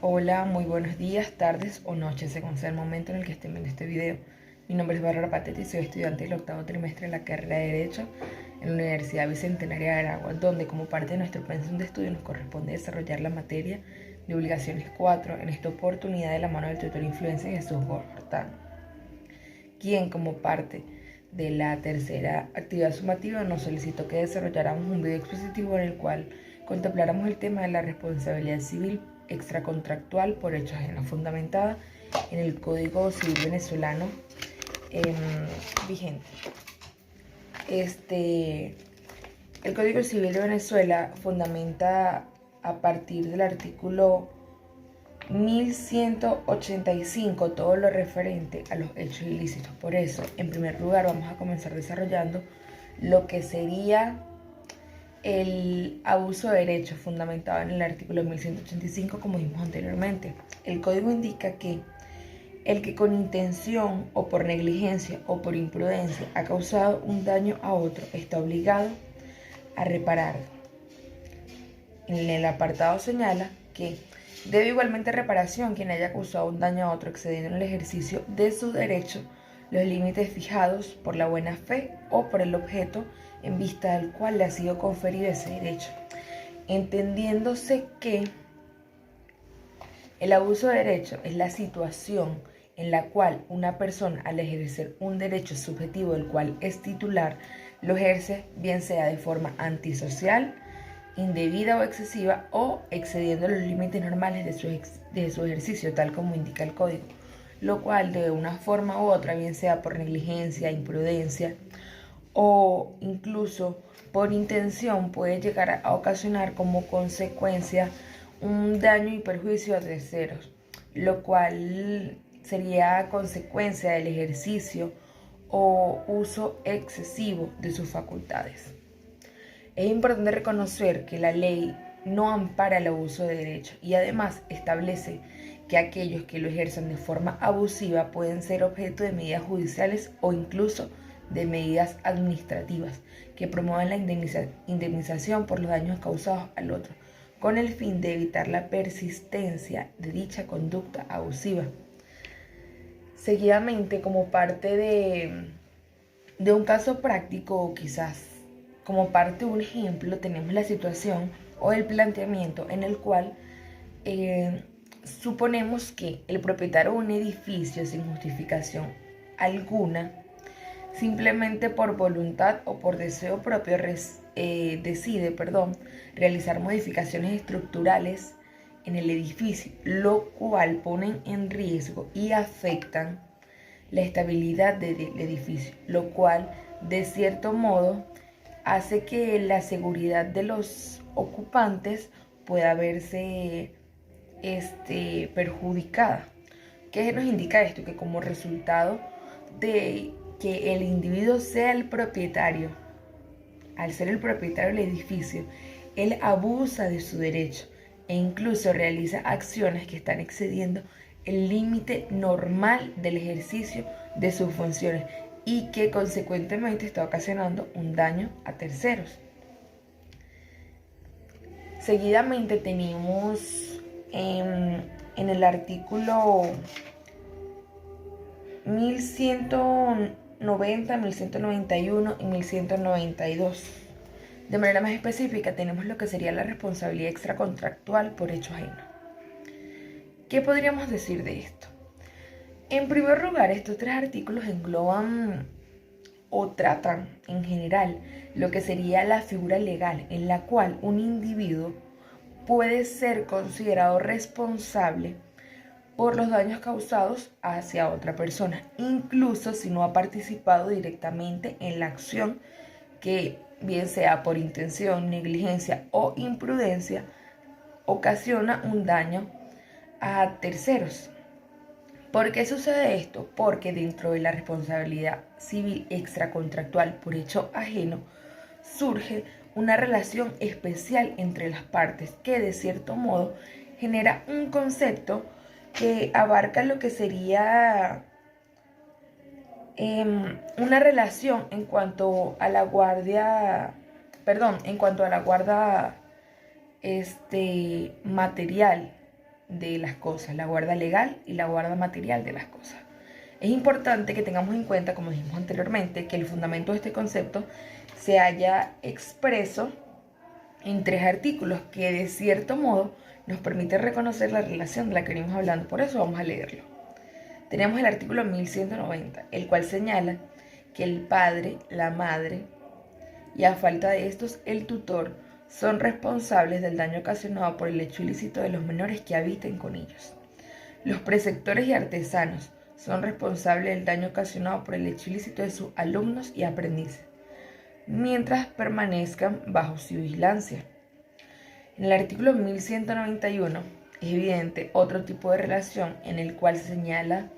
Hola, muy buenos días, tardes o noches, según sea el momento en el que estén viendo este video. Mi nombre es Bárbara Patete y soy estudiante del octavo trimestre de la carrera de Derecho en la Universidad Bicentenaria de Aragua, donde como parte de nuestro pensum de estudio nos corresponde desarrollar la materia de obligaciones 4, en esta oportunidad de la mano del tutor influencer Jesús Gortán, quien como parte de la tercera actividad sumativa nos solicitó que desarrolláramos un video expositivo en el cual contempláramos el tema de la responsabilidad civil extracontractual por hechos ajenos fundamentada en el Código Civil venezolano vigente. El Código Civil de Venezuela fundamenta a partir del artículo 1185 todo lo referente a los hechos ilícitos. Por eso, en primer lugar, vamos a comenzar desarrollando lo que sería el abuso de derecho fundamentado en el artículo 1185, como vimos anteriormente. El código indica que el que con intención o por negligencia o por imprudencia ha causado un daño a otro está obligado a reparar. En el apartado señala que debe igualmente reparación quien haya causado un daño a otro excediendo en el ejercicio de su derecho los límites fijados por la buena fe o por el objeto en vista del cual le ha sido conferido ese derecho, entendiéndose que el abuso de derecho es la situación en la cual una persona, al ejercer un derecho subjetivo del cual es titular, lo ejerce bien sea de forma antisocial, indebida o excesiva, o excediendo los límites normales de su ejercicio, tal como indica el código, lo cual de una forma u otra, bien sea por negligencia, imprudencia o incluso por intención, puede llegar a ocasionar como consecuencia un daño y perjuicio a terceros, lo cual sería consecuencia del ejercicio o uso excesivo de sus facultades. Es importante reconocer que la ley no ampara el abuso de derecho y además establece que aquellos que lo ejerzan de forma abusiva pueden ser objeto de medidas judiciales o incluso de medidas administrativas que promuevan la indemnización por los daños causados al otro, con el fin de evitar la persistencia de dicha conducta abusiva. Seguidamente, como parte de un caso práctico o quizás como parte de un ejemplo, tenemos la situación o el planteamiento en el cual suponemos que el propietario de un edificio sin justificación alguna, simplemente por voluntad o por deseo propio, decide realizar modificaciones estructurales en el edificio, lo cual ponen en riesgo y afectan la estabilidad del edificio, lo cual de cierto modo hace que la seguridad de los ocupantes pueda verse perjudicada. ¿Qué nos indica esto? Que como resultado de que el individuo sea el propietario, al ser el propietario del edificio, él abusa de su derecho e incluso realiza acciones que están excediendo el límite normal del ejercicio de sus funciones y que consecuentemente está ocasionando un daño a terceros. Seguidamente tenemos en el artículo 1190, 1191 y 1192. De manera más específica tenemos lo que sería la responsabilidad extracontractual por hecho ajeno. ¿Qué podríamos decir de esto? En primer lugar, estos tres artículos engloban o tratan en general lo que sería la figura legal en la cual un individuo puede ser considerado responsable por los daños causados hacia otra persona, incluso si no ha participado directamente en la acción que, bien sea por intención, negligencia o imprudencia, ocasiona un daño a terceros. ¿Por qué sucede esto? Porque dentro de la responsabilidad civil extracontractual por hecho ajeno surge una relación especial entre las partes que de cierto modo genera un concepto que abarca lo que sería una relación en cuanto a la guardia, en cuanto a la guarda material, de las cosas, la guarda legal y la guarda material de las cosas. Es importante que tengamos en cuenta, como dijimos anteriormente, que el fundamento de este concepto se halla expreso en 3 artículos que de cierto modo nos permite reconocer la relación de la que venimos hablando. Por eso vamos a leerlo. Tenemos el artículo 1190, el cual señala que el padre, la madre y a falta de estos el tutor son responsables del daño ocasionado por el hecho ilícito de los menores que habiten con ellos. Los preceptores y artesanos son responsables del daño ocasionado por el hecho ilícito de sus alumnos y aprendices, mientras permanezcan bajo su vigilancia. En el artículo 1191 es evidente otro tipo de relación en el cual se señala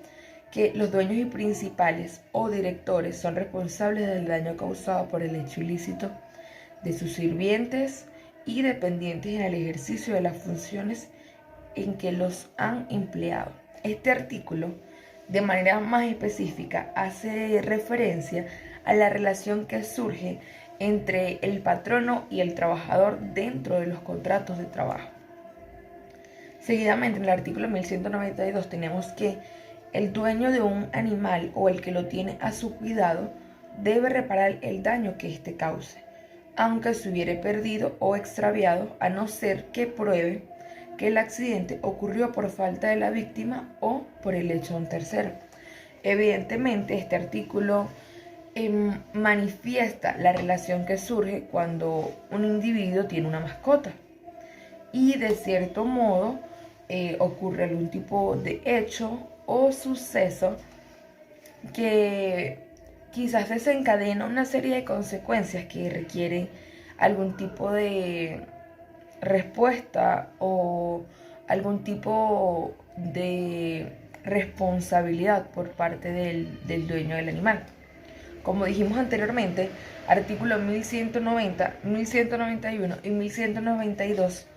que los dueños y principales o directores son responsables del daño causado por el hecho ilícito de sus sirvientes y dependientes en el ejercicio de las funciones en que los han empleado. Este artículo, de manera más específica, hace referencia a la relación que surge entre el patrono y el trabajador dentro de los contratos de trabajo. Seguidamente, en el artículo 1192 tenemos que el dueño de un animal o el que lo tiene a su cuidado debe reparar el daño que éste cause, aunque se hubiere perdido o extraviado, a no ser que pruebe que el accidente ocurrió por falta de la víctima o por el hecho de un tercero. Evidentemente, este artículo manifiesta la relación que surge cuando un individuo tiene una mascota y de cierto modo ocurre algún tipo de hecho o suceso que quizás desencadena una serie de consecuencias que requieren algún tipo de respuesta o algún tipo de responsabilidad por parte del dueño del animal. Como dijimos anteriormente, artículos 1190, 1191 y 1192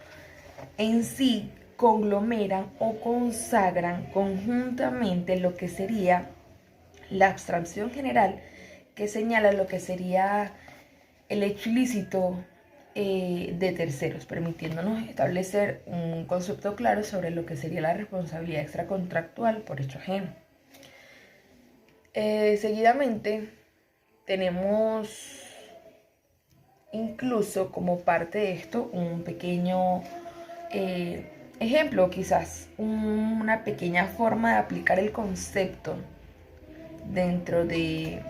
en sí conglomeran o consagran conjuntamente lo que sería la abstracción general que señala lo que sería el hecho ilícito de terceros, permitiéndonos establecer un concepto claro sobre lo que sería la responsabilidad extracontractual por hecho ajeno. Seguidamente tenemos incluso como parte de esto un pequeño ejemplo, quizás una pequeña forma de aplicar el concepto dentro de,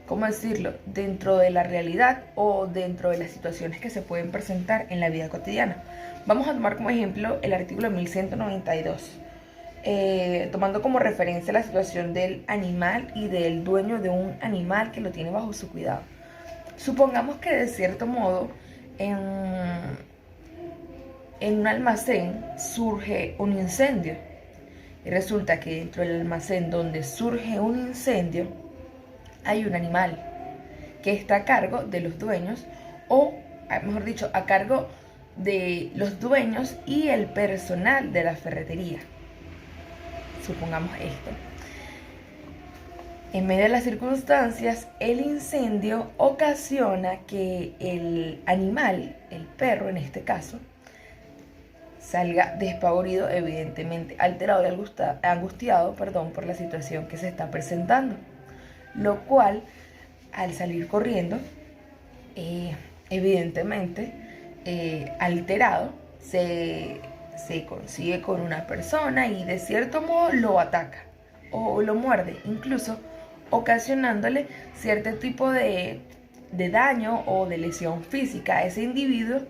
¿cómo decirlo?, dentro de la realidad o dentro de las situaciones que se pueden presentar en la vida cotidiana. Vamos a tomar como ejemplo el artículo 1192, tomando como referencia la situación del animal y del dueño de un animal que lo tiene bajo su cuidado. Supongamos que de cierto modo en un almacén surge un incendio y resulta que dentro del almacén donde surge un incendio hay un animal que está a cargo de los dueños o, mejor dicho, a cargo de los dueños y el personal de la ferretería. Supongamos esto. En medio de las circunstancias, el incendio ocasiona que el animal, el perro en este caso, salga despavorido, evidentemente alterado y angustiado, por la situación que se está presentando. Lo cual, al salir corriendo, evidentemente, alterado, se consigue con una persona y de cierto modo lo ataca o lo muerde, incluso ocasionándole cierto tipo de daño o de lesión física a ese individuo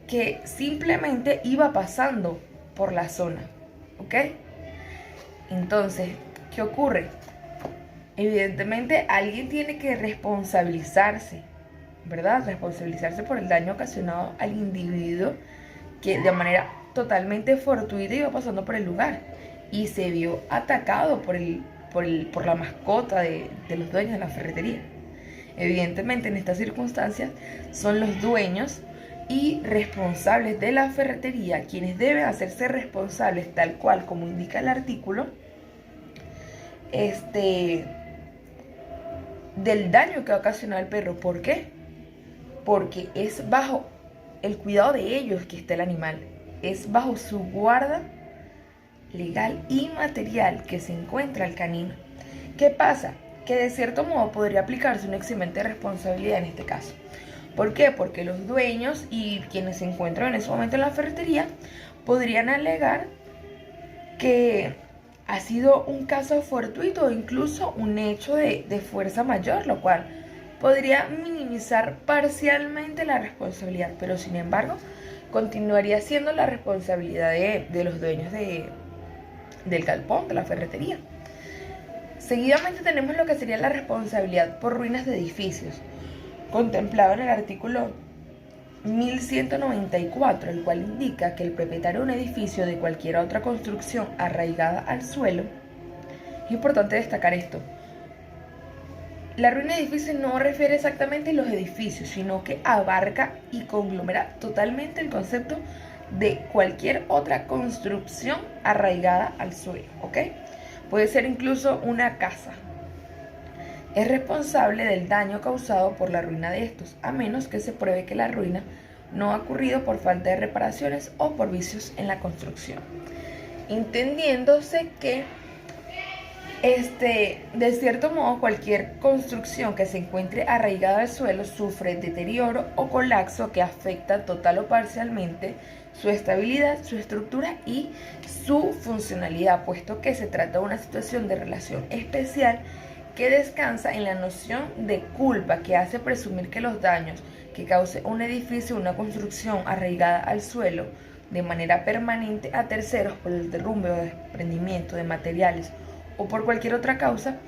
que simplemente iba pasando por la zona, ¿ok? Entonces, ¿qué ocurre? Evidentemente, alguien tiene que responsabilizarse, ¿verdad? Responsabilizarse por el daño ocasionado al individuo que de manera totalmente fortuita iba pasando por el lugar y se vio atacado por la mascota de los dueños de la ferretería. Evidentemente, en estas circunstancias son los dueños y responsables de la ferretería quienes deben hacerse responsables, tal cual como indica el artículo, del daño que ha ocasionado el perro. ¿Por qué? Porque es bajo el cuidado de ellos que está el animal. es bajo su guarda legal y material que se encuentra el canino. ¿Qué pasa? Que de cierto modo podría aplicarse un eximente de responsabilidad en este caso. ¿Por qué? Porque los dueños y quienes se encuentran en ese momento en la ferretería podrían alegar que ha sido un caso fortuito o incluso un hecho de fuerza mayor, lo cual podría minimizar parcialmente la responsabilidad, pero sin embargo continuaría siendo la responsabilidad de los dueños del galpón, de la ferretería. Seguidamente tenemos lo que sería la responsabilidad por ruinas de edificios, contemplado en el artículo 1194, el cual indica que el propietario de un edificio de cualquier otra construcción arraigada al suelo, es importante destacar esto, la ruina de edificios no refiere exactamente a los edificios, sino que abarca y conglomera totalmente el concepto de cualquier otra construcción arraigada al suelo, ¿ok? Puede ser incluso una casa. Es responsable del daño causado por la ruina de estos, a menos que se pruebe que la ruina no ha ocurrido por falta de reparaciones o por vicios en la construcción. Entendiéndose que de cierto modo, cualquier construcción que se encuentre arraigada al suelo sufre deterioro o colapso que afecta total o parcialmente su estabilidad, su estructura y su funcionalidad, puesto que se trata de una situación de relación especial que descansa en la noción de culpa que hace presumir que los daños que cause un edificio o una construcción arraigada al suelo de manera permanente a terceros por el derrumbe o desprendimiento de materiales o por cualquier otra causa,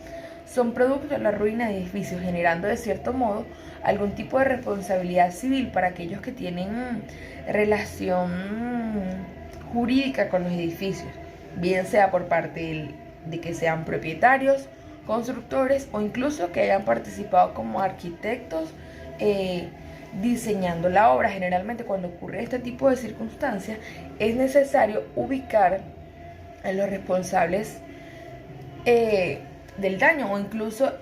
son producto de la ruina de edificios, generando de cierto modo algún tipo de responsabilidad civil para aquellos que tienen relación jurídica con los edificios, bien sea por parte de que sean propietarios, constructores o incluso que hayan participado como arquitectos diseñando la obra. Generalmente cuando ocurre este tipo de circunstancias es necesario ubicar a los responsables del daño o incluso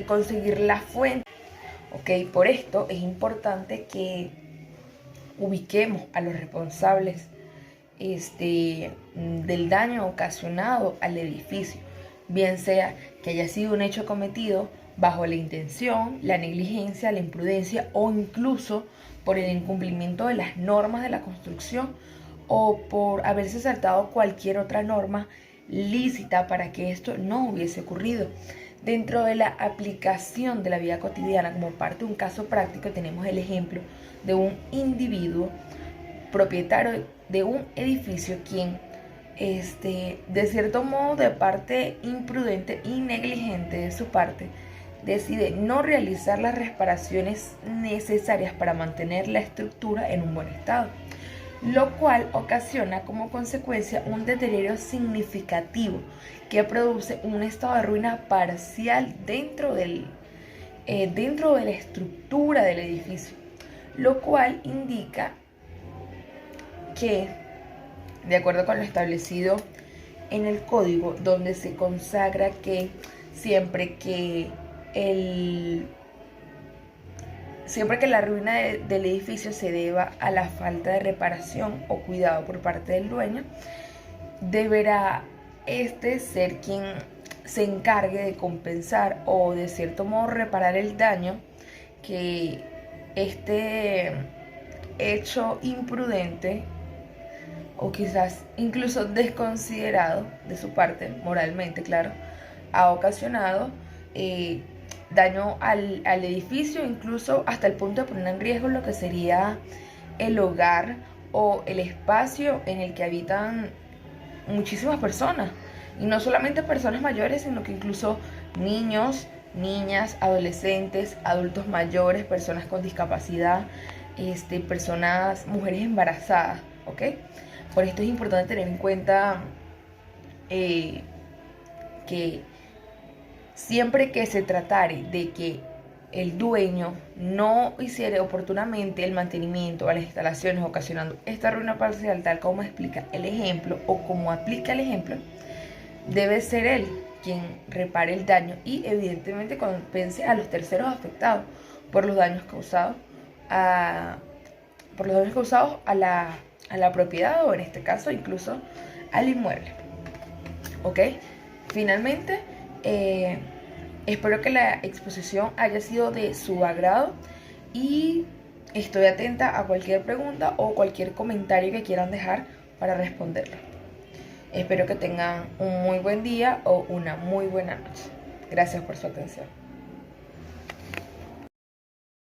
conseguir la fuente. Ok, por esto es importante que ubiquemos a los responsables del daño ocasionado al edificio, bien sea que haya sido un hecho cometido bajo la intención, la negligencia, la imprudencia o incluso por el incumplimiento de las normas de la construcción o por haberse saltado cualquier otra norma lícita para que esto no hubiese ocurrido. Dentro de la aplicación de la vida cotidiana, como parte de un caso práctico, tenemos el ejemplo de un individuo propietario de un edificio quien de cierto modo, de parte imprudente y negligente de su parte, decide no realizar las reparaciones necesarias para mantener la estructura en un buen estado, lo cual ocasiona como consecuencia un deterioro significativo que produce un estado de ruina parcial dentro de la estructura del edificio, lo cual indica que, de acuerdo con lo establecido en el código, donde se consagra que siempre que la ruina del edificio se deba a la falta de reparación o cuidado por parte del dueño, deberá ser quien se encargue de compensar o de cierto modo reparar el daño que este hecho imprudente o quizás incluso desconsiderado de su parte, moralmente, claro, ha ocasionado daño al edificio, incluso hasta el punto de poner en riesgo lo que sería el hogar o el espacio en el que habitan muchísimas personas. Y no solamente personas mayores, sino que incluso niños, niñas, adolescentes, adultos mayores, personas con discapacidad, personas, mujeres embarazadas, ¿ok? Por esto es importante tener en cuenta que siempre que se tratare de que el dueño no hiciera oportunamente el mantenimiento a las instalaciones, ocasionando esta ruina parcial, tal como explica el ejemplo o como aplica el ejemplo, debe ser él quien repare el daño y evidentemente compense a los terceros afectados por los daños causados a a la propiedad o en este caso incluso al inmueble. ¿Ok? Finalmente, espero que la exposición haya sido de su agrado y estoy atenta a cualquier pregunta o cualquier comentario que quieran dejar para responderlo. Espero que tengan un muy buen día o una muy buena noche. Gracias por su atención.